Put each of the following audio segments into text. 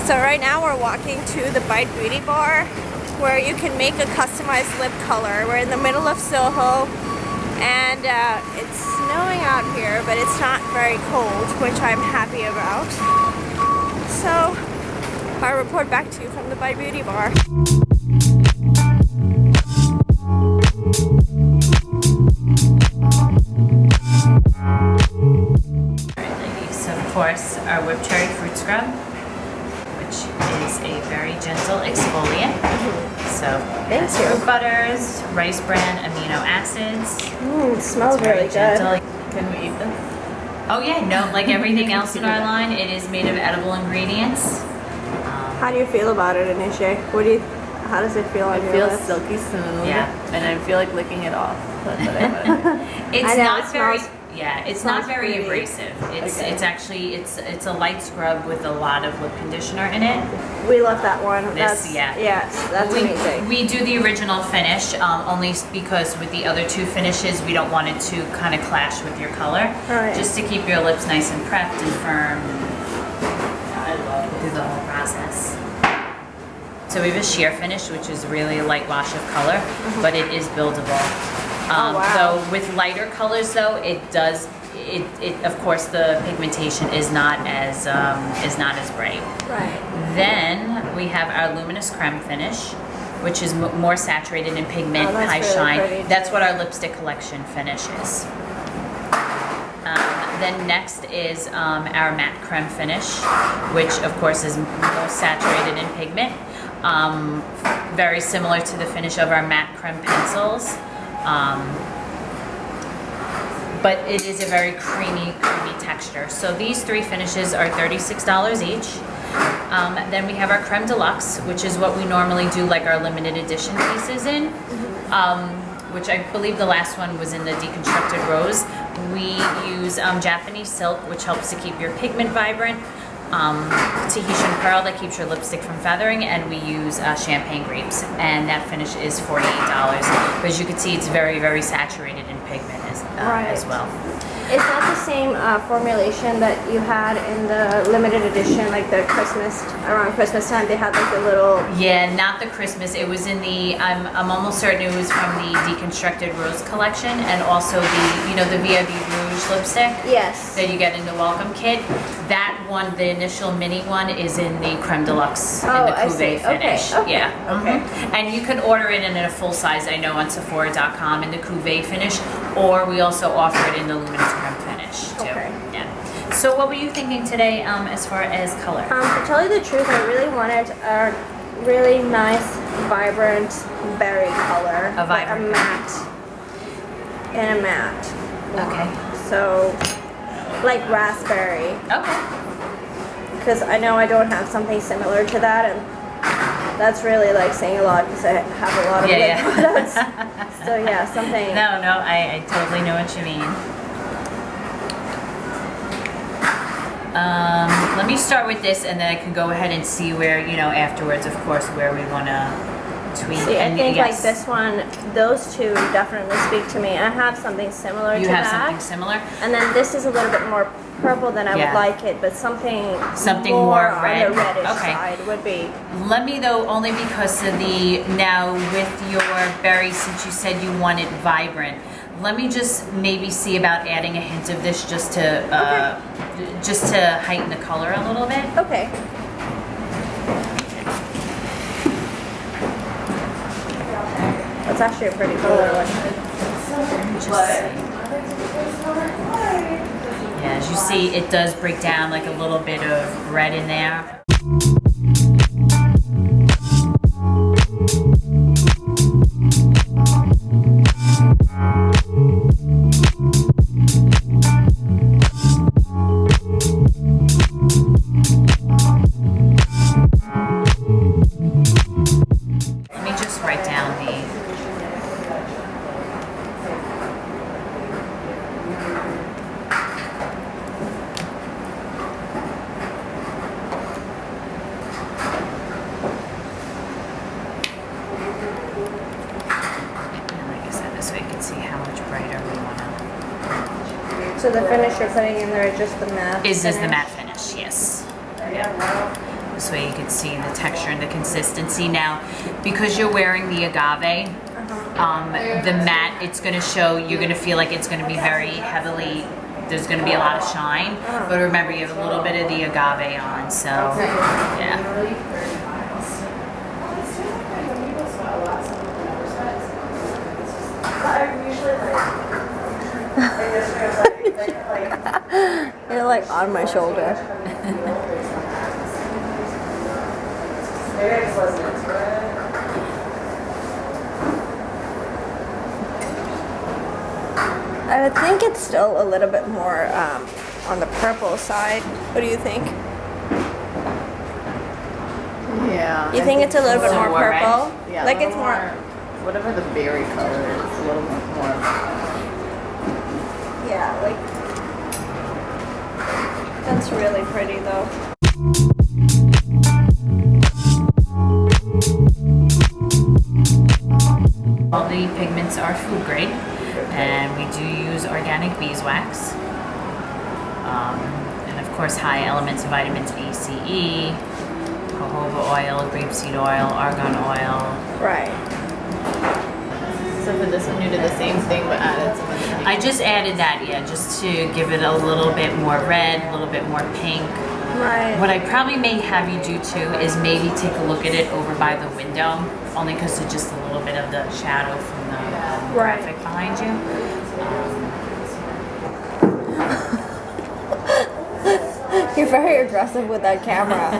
So right now we're walking to the Bite Beauty Bar where you can make a customized lip color. We're in the middle of Soho and it's snowing out here, but it's not very cold, which I'm happy about. So I'll report back to you from the Bite Beauty Bar. Alright ladies, so of course our whipped cherry fruit scrub, which is a very gentle exfoliant. So Thank you. fruit butters, rice bran, amino acids. It smells really good. Can we eat this? Oh yeah, no, like everything else in our line, it is made of edible ingredients. How do you feel about it, Anisha? How does it feel on your It feels lips? silky smooth. Yeah. And I feel like licking it off. That's what I want. It's I know, not it very, smells- it's not smells very pretty. abrasive. It's Okay. it's actually it's a light scrub with a lot of lip conditioner in it. We love that one. This, yeah. Yes, that's amazing. We do the original finish only because with the other two finishes we don't want it to kind of clash with your color. Right. Just to keep your lips nice and prepped and firm. I love to do the whole process. So we have a sheer finish, which is really a light wash of color, but it is buildable. wow. So with lighter colors though, it of course the pigmentation is not as bright. Right. Then we have our Luminous Creme finish, which is more saturated in pigment, Oh, that's high really shine. pretty, That's too. what our lipstick collection finish is. Then next is our matte creme finish, which of course is more saturated in pigment. Very similar to the finish of our matte creme pencils. But it is a very creamy texture. So these three finishes are $36 each. Then we have our Creme De Luxe, which is what we normally do like our limited edition pieces in, which I believe the last one was in the deconstructed rose. We use Japanese silk, which helps to keep your pigment vibrant. Tahitian pearl that keeps your lipstick from feathering, and we use champagne grapes, and that finish is $48. But as you can see, it's very, very saturated in pigment as well. Is that the same formulation that you had in the limited edition, like the around Christmas time, they had like the little... Yeah, not the Christmas. It was in the, I'm almost certain it was from the Deconstructed Rose collection, and also the VIB Rouge lipstick. Yes. That you get in the welcome kit. That one, the initial mini one, is in the Creme De Luxe in the I see. Cuvée finish. Okay. Yeah. Okay. And you can order it in a full size, I know, on Sephora.com in the Cuvée finish, or we also offer it in the Luminous Creme finish too. Okay. Yeah. So what were you thinking today as far as color? To tell you the truth, I really wanted a really nice, vibrant berry color. A vibrant matte. In a matte. Okay. So, like raspberry. Okay. Because I know I don't have something similar to that, and that's really like saying a lot because I have a lot of lip products. So yeah, something. No, I totally know what you mean. Let me start with this, and then I can go ahead and see where, afterwards, of course, where we want to tweak. See, I and think yes, like this one, those two definitely speak to me. I have something similar you to have that. something similar. And then this is a little bit more purple than I Yeah. would like it, but something more on red. the reddish Okay. side would be. Let me though, only because of now with your berries, since you said you want it vibrant, let me just maybe see about adding a hint of this just to heighten the color a little bit. Okay. That's actually a pretty color. Just yeah, as you see, it does break down like a little bit of red in there. Let me just write down the... So the finish you're putting in there is just the matte Is the finish? matte finish, yes. This way you can see the texture and the consistency. Now, because you're wearing the agave, the matte, it's going to show, you're going to feel like it's going to be very heavily, there's going to be a lot of shine. But remember, you have a little bit of the agave on, so yeah. You're like on my shoulder. I would think it's still a little bit more on the purple side. What do you think? Yeah. You think it's a little bit more more red? purple? Yeah, Like a it's little more. Whatever the berry color is, a little more. Yeah, like. That's really pretty though. All the pigments are food grade, and we do use organic beeswax. And of course, high elements of vitamins A, C, E, jojoba oil, grapeseed oil, argan oil. Right. So for this one, you did the same thing but added some of the pink. I just added that, yeah, just to give it a little bit more red, a little bit more pink. Right. What I probably may have you do too is maybe take a look at it over by the window, only because of just a little bit of the shadow from the graphic behind you. You're very aggressive with that camera.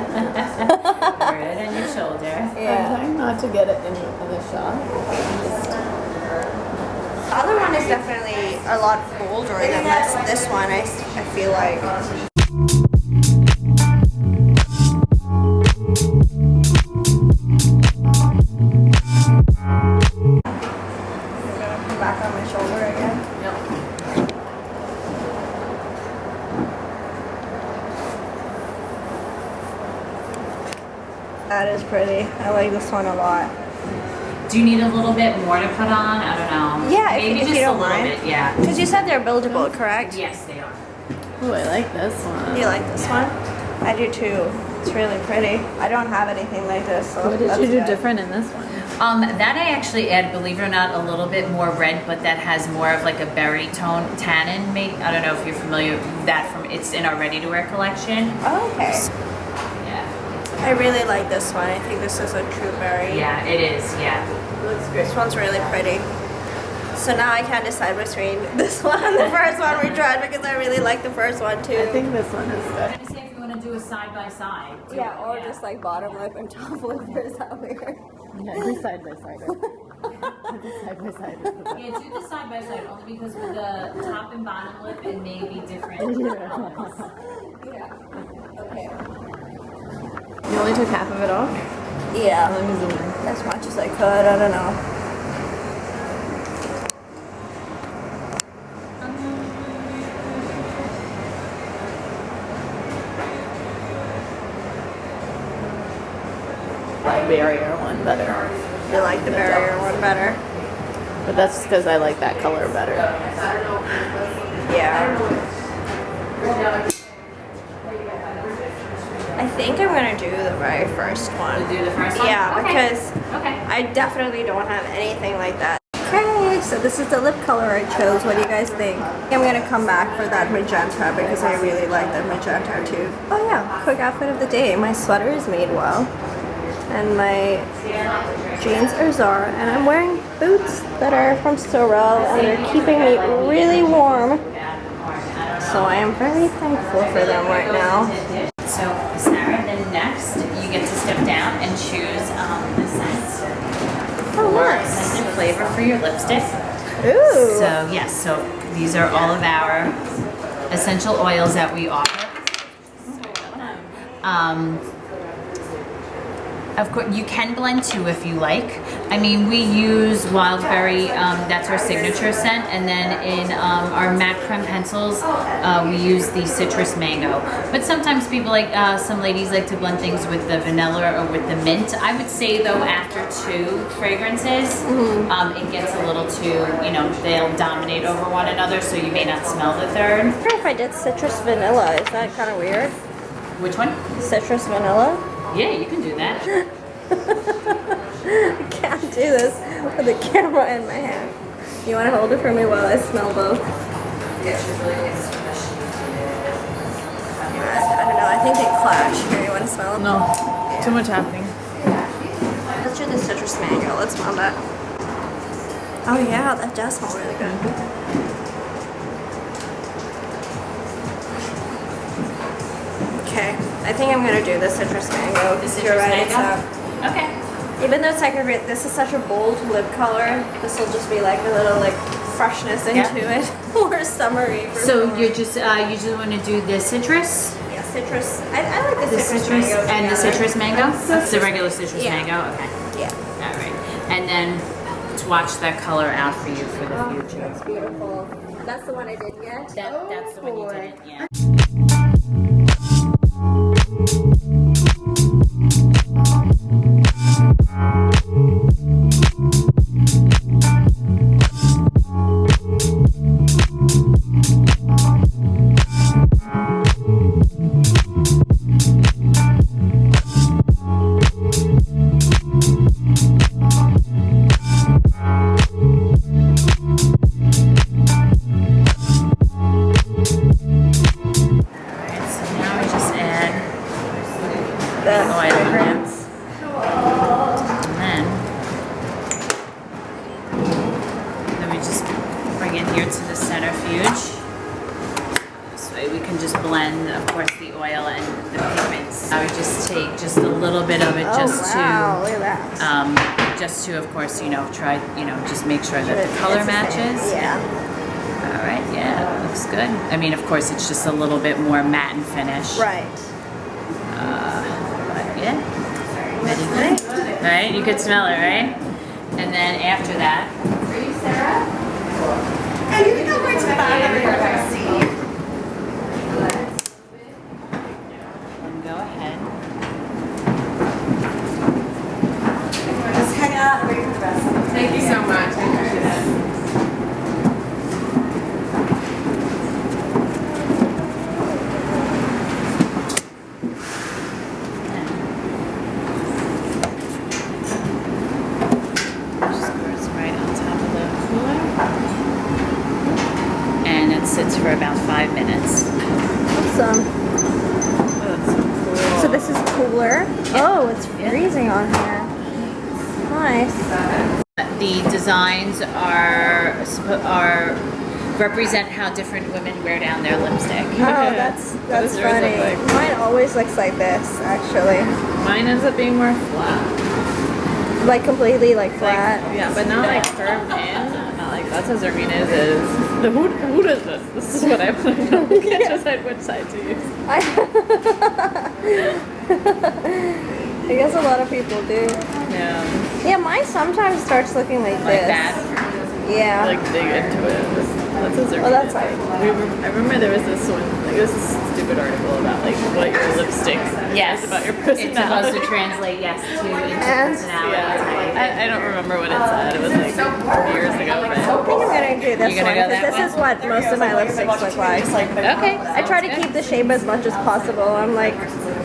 Right on your shoulder. I'm Yeah. trying not to get it in the shot. The other one is definitely a lot bolder than this one. I feel like. Back on my shoulder again. Yep. That is pretty. I like this one a lot. Do you need a little bit more to put on? I don't know. Yeah, maybe if just you don't a little mind. bit. Yeah. Because you said they're buildable, correct? Yes, they are. Oh, I like this one. You like this one? I do too. It's really pretty. I don't have anything like this. So What did that's you do good. different in this one? That I actually add, believe it or not, a little bit more red, but that has more of like a berry tone tannin. I don't know if you're familiar with that from. It's in our ready to wear collection. Oh, okay. Yeah. I really like this one. I think this is a true berry. Yeah, it is. Yeah. Looks great. This one's really pretty. So now I can't decide between this one and the first one we tried because I really like the first one too. I think this one is I'm good. gonna say if you want to do a side by side. Yeah, or just like bottom lip and top lip. Is that weird? Yeah, do side by side. Do side by side. Yeah, do the side by side only because with the top and bottom lip it may be different. Yeah. Okay. You only took half of it off? Yeah. Let me zoom in. As much as I could. I don't know. Like barrier one better. You like the barrier one better? But that's because I like that color better. Yeah. I think I'm gonna do the very first one. Do the first one? Yeah, Okay. because Okay. I definitely don't have anything like that. Okay, so this is the lip color I chose. What do you guys think? I'm gonna come back for that magenta because I really like that magenta too. Oh yeah, quick outfit of the day. My sweater is made well. And my jeans are Zara. And I'm wearing boots that are from Sorel and they're keeping me really warm. So I am very thankful for them right now. So Sarah, then next you get to step down and choose the scent Oh, or nice. scent and flavor for your lipstick. Ooh. So yes, so these are all of our essential oils that we offer. Of course, you can blend too if you like. I mean, we use Wildberry, that's our signature scent, and then in our matte creme pencils, we use the citrus mango. But sometimes people like, some ladies like to blend things with the vanilla or with the mint. I would say though, after 2 fragrances, it gets a little too, they'll dominate over one another, so you may not smell the third. I wonder if I did citrus vanilla. Is that kind of weird? Which one? Citrus vanilla? Yeah, you can do that. I can't do this with the camera in my hand. You want to hold it for me while I smell both? I don't know, I think they clash. Here, you want to smell them? No, too much happening. Let's do the citrus mango. Let's smell that. Oh yeah, that does smell really good. Okay, I think I'm gonna do the citrus mango. The citrus You're right, mango? it's Okay. even though it's like this is such a bold lip color, this will just be like a little like freshness into it, more summery. For So summer. you just want to do the citrus, Yeah, citrus. I like the citrus mango and the together. citrus mango. That's the regular citrus Yeah. mango. Okay. Yeah. All right. And then to watch that color out for you for the future. That's beautiful. That's the one I didn't get. That's the one you boy. didn't. Yeah. Blend, of course, the oil and the pigments. I would just take just a little bit of it Look at that. just to, of course, try, just make sure that the color matches. Yeah. All right, yeah, looks good. I mean, of course, it's just a little bit more matte and finish. Right. But yeah, very good. All right, you could smell it, right? And then after that. Hey, you can go right to the bottom of the seat. Go ahead. Just hang out and wait for the rest. Thank you so much. I appreciate it. Just goes right on top of the cooler. And it sits for about 5 minutes. Awesome. So this is cooler. Yeah. Oh, it's freezing on here. Nice. The designs are represent how different women wear down their lipstick. Oh, that's does yours funny. look like? Mine always looks like this, actually. Mine ends up being more flat. Like completely like flat. Yeah, but not like curved in. Not like that's how Zermina's is. Who does this? This is what I want to know. You can't decide which side to use. I guess a lot of people do. Yeah. Yeah, mine sometimes starts looking like Like this. that. Yeah. Like dig into it. That's a Zermina. Oh, that's right. I remember there was this one, like this stupid article about like what your lipstick Yes. is about your It's supposed personality. to translate, yes, to into And- personality. Yeah. I don't remember what it said. It was like years ago. I think I'm gonna do this You're one gonna go because that this is what most of my lipsticks look like. Okay. I try to keep the shape as much as possible. I'm like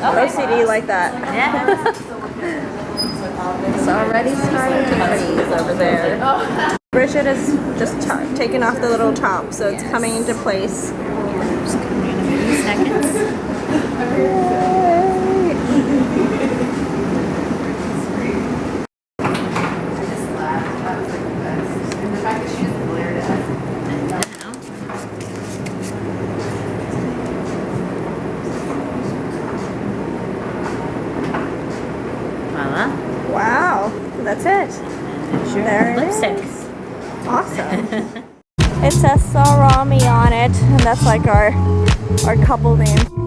OCD like that. Yeah. It's already starting to freeze over there. Bridget has just taken off the little top, so it's coming into place. Just coming in a few seconds. Voila. Wow, that's it. There's your There it lipstick. is. Awesome. It says Sarami on it, and that's like our couple name.